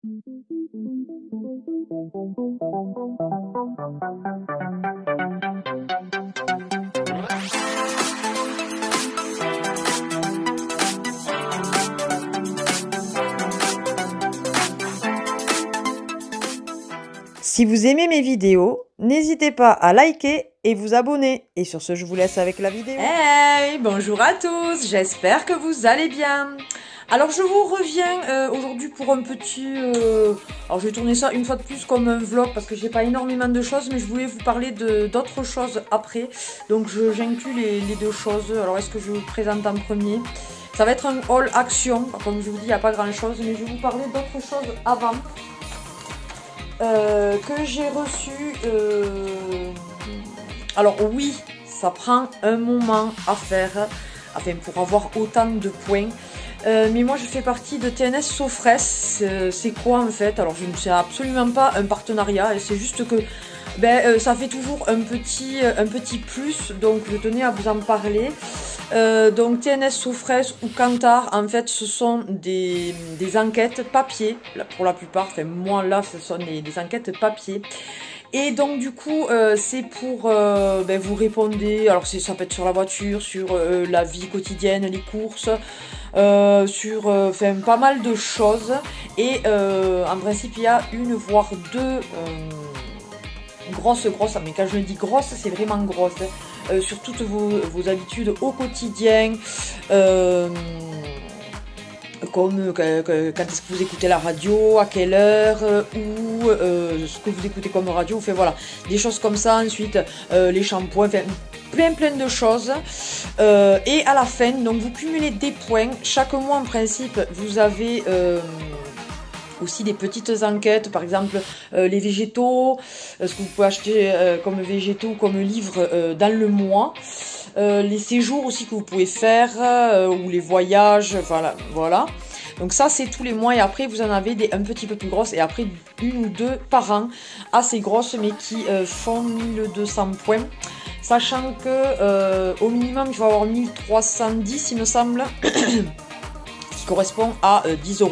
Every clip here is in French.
Si vous aimez mes vidéos, n'hésitez pas à liker et vous abonner. Et sur ce, je vous laisse avec la vidéo. Hey, bonjour à tous, j'espère que vous allez bien. Alors je vous reviens aujourd'hui pour un petit... alors je vais tourner ça une fois de plus comme un vlog parce que j'ai pas énormément de choses, mais je voulais vous parler d'autres choses après. Donc j'inclus les deux choses. Alors est-ce que je vous présente en premier? Ça va être un haul action, comme je vous dis il n'y a pas grand chose, mais je vais vous parler d'autres choses avant. Que j'ai reçu. Alors oui, ça prend un moment à faire, enfin pour avoir autant de points. Mais moi je fais partie de TNS Sofres. C'est quoi en fait? Alors je ne sais absolument pas un partenariat, c'est juste que ça fait toujours un petit plus, donc je tenais à vous en parler. Donc TNS Sofres ou Kantar, en fait ce sont des enquêtes papier, pour la plupart, enfin moi là ce sont des enquêtes papier. Et donc du coup c'est pour vous répondez, alors ça peut être sur la voiture, sur la vie quotidienne, les courses, sur pas mal de choses. Et en principe il y a une voire deux grosses, mais quand je dis grosse, c'est vraiment grosse, sur toutes vos habitudes au quotidien, comme quand est-ce que vous écoutez la radio, à quelle heure, ou ce que vous écoutez comme radio, enfin voilà, des choses comme ça. Ensuite les shampoings, enfin plein de choses, et à la fin donc vous cumulez des points chaque mois. En principe vous avez aussi des petites enquêtes, par exemple les végétaux, ce que vous pouvez acheter comme végétaux, comme livres dans le mois, les séjours aussi que vous pouvez faire, ou les voyages, voilà. Donc ça c'est tous les mois, et après vous en avez des un petit peu plus grosses, et après une ou deux par an assez grosses, mais qui font 1200 points, sachant que au minimum il faut avoir 1310 il me semble, qui correspond à 10 €.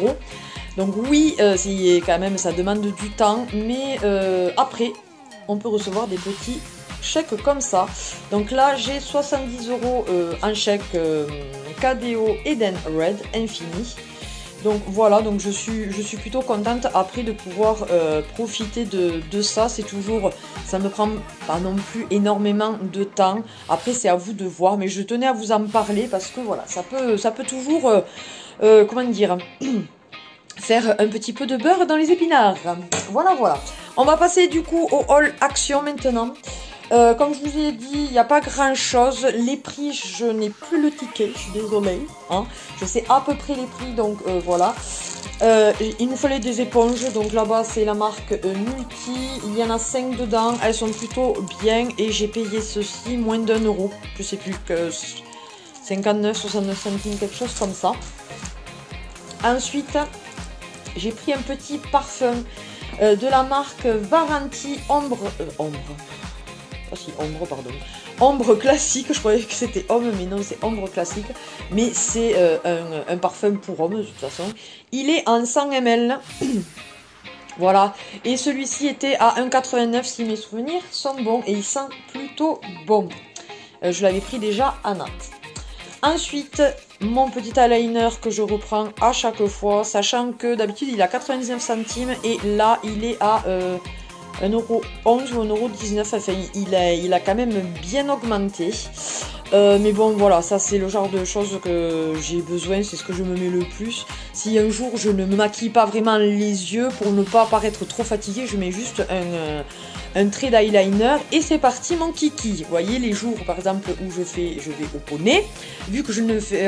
Donc oui, quand même ça demande du temps, mais après on peut recevoir des petits chèques comme ça. Donc là j'ai 70 € en chèque KDO Eden Red Infini. Donc voilà, donc je suis plutôt contente après de pouvoir profiter de ça. C'est toujours, ça me prend pas non plus énormément de temps. Après c'est à vous de voir, mais je tenais à vous en parler parce que voilà, ça peut toujours comment dire faire un petit peu de beurre dans les épinards. Voilà. On va passer du coup au haul action maintenant. Comme je vous ai dit, il n'y a pas grand chose. Les prix, je n'ai plus le ticket, je suis désolée. Hein. Je sais à peu près les prix, donc voilà. Il nous fallait des éponges, donc là-bas c'est la marque Multi. Il y en a 5 dedans, elles sont plutôt bien, et j'ai payé ceci moins d'1 €. Je sais plus, que 59, 69 centimes, quelque chose comme ça. Ensuite, j'ai pris un petit parfum de la marque Varanti Ombre classique. Je croyais que c'était homme, mais non, c'est Ombre classique. Mais c'est un parfum pour homme de toute façon. Il est en 100 ml. Voilà. Et celui-ci était à 1,89 si mes souvenirs sont bons. Et il sent plutôt bon. Je l'avais pris déjà à Nantes. Ensuite, mon petit eyeliner que je reprends à chaque fois, sachant que d'habitude il est à 99 centimes et là il est à 1,11 € ou 1,19 €. Enfin, il a quand même bien augmenté. Mais bon, voilà, ça c'est le genre de choses que j'ai besoin, c'est ce que je me mets le plus. Si un jour je ne me maquille pas vraiment les yeux pour ne pas paraître trop fatiguée, je mets juste un trait d'eyeliner et c'est parti mon kiki. Vous voyez, les jours par exemple où je vais au poney, vu que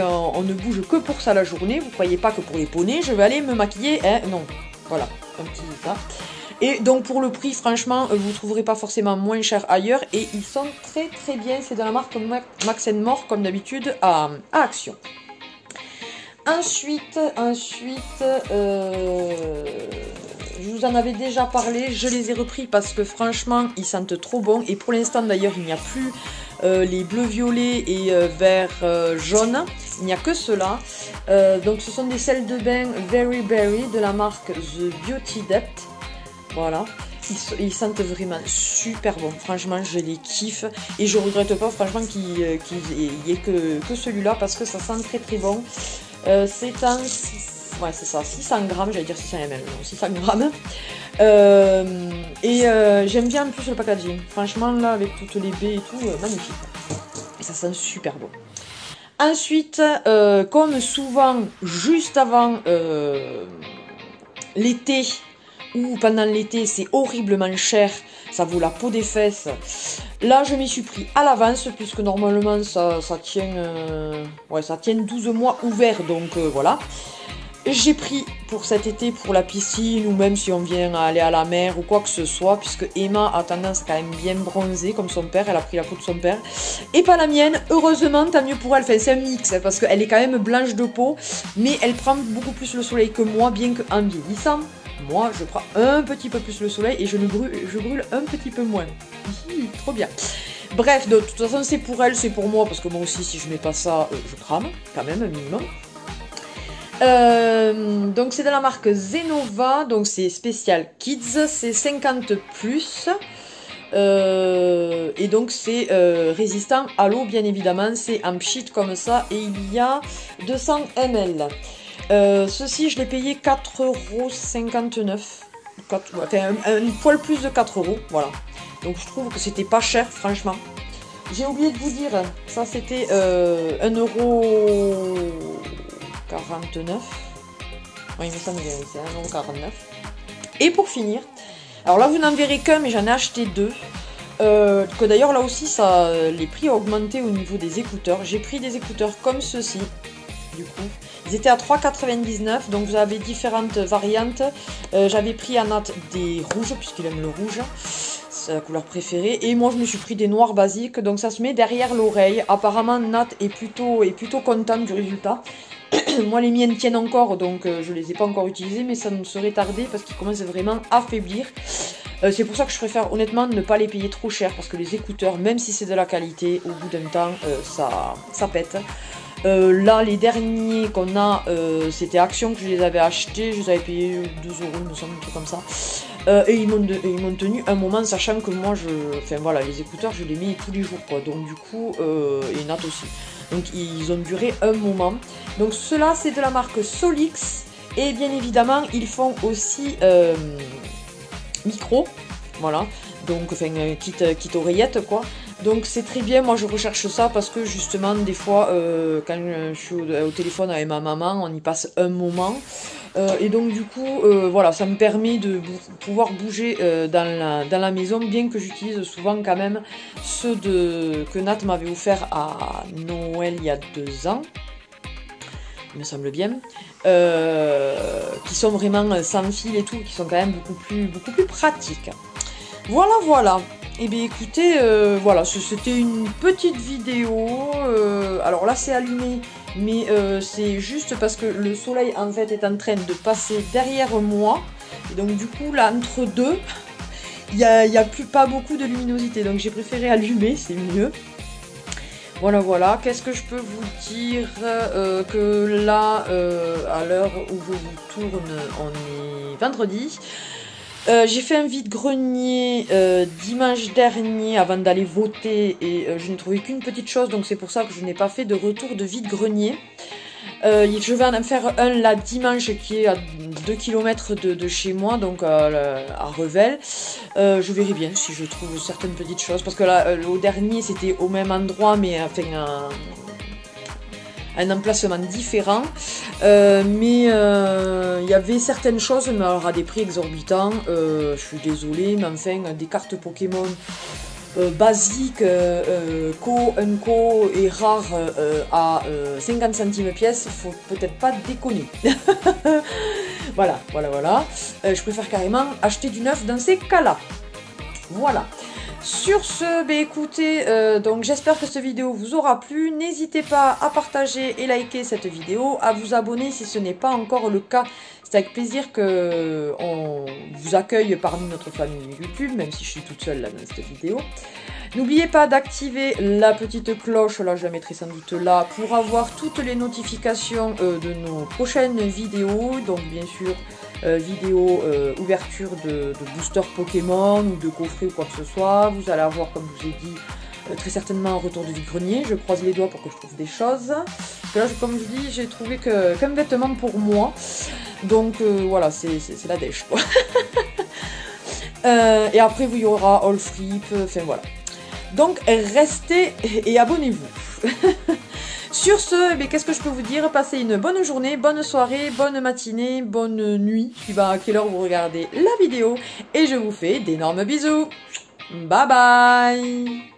on ne bouge que pour ça la journée, vous croyez pas que pour les poneys je vais aller me maquiller, hein, non, voilà, un petit ça. Et donc pour le prix, franchement, vous ne trouverez pas forcément moins cher ailleurs, et ils sont très bien. C'est de la marque Max & More comme d'habitude à Action. Ensuite, je vous en avais déjà parlé, je les ai repris parce que franchement ils sentent trop bon, et pour l'instant d'ailleurs il n'y a plus les bleus violets et vert jaune. Il n'y a que cela. Donc ce sont des sels de bain Very Berry de la marque The Beauty Depth. Voilà. Ils sentent vraiment super bon. Franchement, je les kiffe. Et je regrette pas, franchement, qu'il n'y ait que celui-là parce que ça sent très très bon. C'est un... Ouais, c'est ça, 600 grammes, j'allais dire 600 ml, non, 600 grammes. J'aime bien en plus le packaging. Franchement, là, avec toutes les baies et tout, magnifique. Et ça sent super bon. Ensuite, comme souvent, juste avant l'été, ou pendant l'été, c'est horriblement cher, ça vaut la peau des fesses. Là, je m'y suis pris à l'avance, puisque normalement, ça tient 12 mois ouvert, donc voilà. J'ai pris pour cet été, pour la piscine, ou même si on vient aller à la mer, ou quoi que ce soit, puisque Emma a tendance à quand même bien bronzer, comme son père, elle a pris la peau de son père, et pas la mienne, heureusement, tant mieux pour elle, enfin c'est un mix, parce qu'elle est quand même blanche de peau, mais elle prend beaucoup plus le soleil que moi, bien qu'en vieillissant, moi je prends un petit peu plus le soleil, et je brûle un petit peu moins. Trop bien. Bref, de toute façon c'est pour elle, c'est pour moi, parce que moi aussi si je mets pas ça, je crame, quand même, un minimum. Donc c'est de la marque Zenova, donc c'est spécial kids, c'est 50+, et donc c'est résistant à l'eau bien évidemment, c'est en pchit comme ça, et il y a 200 ml. Ceci je l'ai payé 4,59 €, enfin un poil plus de 4 €, voilà. Donc je trouve que c'était pas cher franchement. J'ai oublié de vous dire, ça c'était 1,49 €. Oui, il me semble que c'est 1,49 €. Et pour finir, alors là vous n'en verrez qu'un, mais j'en ai acheté deux. Que d'ailleurs là aussi les prix ont augmenté au niveau des écouteurs. J'ai pris des écouteurs comme ceux-ci, du coup. Ils étaient à 3,99 €, donc vous avez différentes variantes. J'avais pris à Nat des rouges, puisqu'il aime le rouge. C'est la couleur préférée. Et moi je me suis pris des noirs basiques, donc ça se met derrière l'oreille. Apparemment Nat est plutôt contente du résultat. Moi les miennes tiennent encore, donc je les ai pas encore utilisées, mais ça me serait tardé parce qu'ils commencent vraiment à faiblir. C'est pour ça que je préfère honnêtement ne pas les payer trop cher, parce que les écouteurs, même si c'est de la qualité, au bout d'un temps ça pète. Là les derniers qu'on a, c'était Action que je les avais achetés, je les avais payés 2 €, il me semble, un truc comme ça. Et ils m'ont tenu un moment, sachant que moi enfin voilà, les écouteurs je les mets tous les jours quoi, donc du coup, et Nat aussi. Donc ils ont duré un moment. Donc ceux-là c'est de la marque Solix. Et bien évidemment ils font aussi micro. Voilà. Donc enfin kit oreillette quoi. Donc c'est très bien, moi je recherche ça parce que justement des fois quand je suis au téléphone avec ma maman, on y passe un moment. Et donc du coup voilà, ça me permet de pouvoir bouger dans la maison, bien que j'utilise souvent quand même ceux que Nat m'avait offert à Noël il y a 2 ans, il me semble bien, qui sont vraiment sans fil et tout, qui sont quand même beaucoup plus pratiques. Voilà. Et bien écoutez, voilà, c'était une petite vidéo. Alors là c'est allumé, mais c'est juste parce que le soleil en fait est en train de passer derrière moi. Et donc du coup là entre deux, il n'y a pas beaucoup de luminosité. Donc j'ai préféré allumer, c'est mieux. Voilà, qu'est-ce que je peux vous dire, que là, à l'heure où je vous tourne, on est vendredi. J'ai fait un vide-grenier dimanche dernier avant d'aller voter et je n'ai trouvé qu'une petite chose, donc c'est pour ça que je n'ai pas fait de retour de vide-grenier. Je vais en faire un là dimanche qui est à 2 km de chez moi, donc à Revel. Je verrai bien si je trouve certaines petites choses, parce que là au dernier c'était au même endroit mais enfin un emplacement différent, mais il y avait certaines choses, mais alors à des prix exorbitants. Je suis désolée, mais enfin des cartes Pokémon basiques, Unco et rares à 50 centimes pièce, faut peut-être pas déconner. voilà. Je préfère carrément acheter du neuf dans ces cas-là. Voilà. Sur ce, écoutez, donc j'espère que cette vidéo vous aura plu. N'hésitez pas à partager et liker cette vidéo, à vous abonner si ce n'est pas encore le cas. C'est avec plaisir qu'on vous accueille parmi notre famille YouTube, même si je suis toute seule là dans cette vidéo. N'oubliez pas d'activer la petite cloche, là je la mettrai sans doute là, pour avoir toutes les notifications de nos prochaines vidéos. Donc bien sûr, vidéo ouverture de booster Pokémon ou de coffret ou quoi que ce soit. Vous allez avoir, comme je vous ai dit, très certainement un retour de vide-grenier. Je croise les doigts pour que je trouve des choses. Parce que là, comme je dis, j'ai trouvé qu'un vêtement pour moi. Donc voilà, c'est la dèche quoi. Et après, il y aura All Flip, enfin voilà. Donc restez et abonnez-vous. Sur ce, qu'est-ce que je peux vous dire? Passez une bonne journée, bonne soirée, bonne matinée, bonne nuit, suivant à quelle heure vous regardez la vidéo. Et je vous fais d'énormes bisous. Bye bye!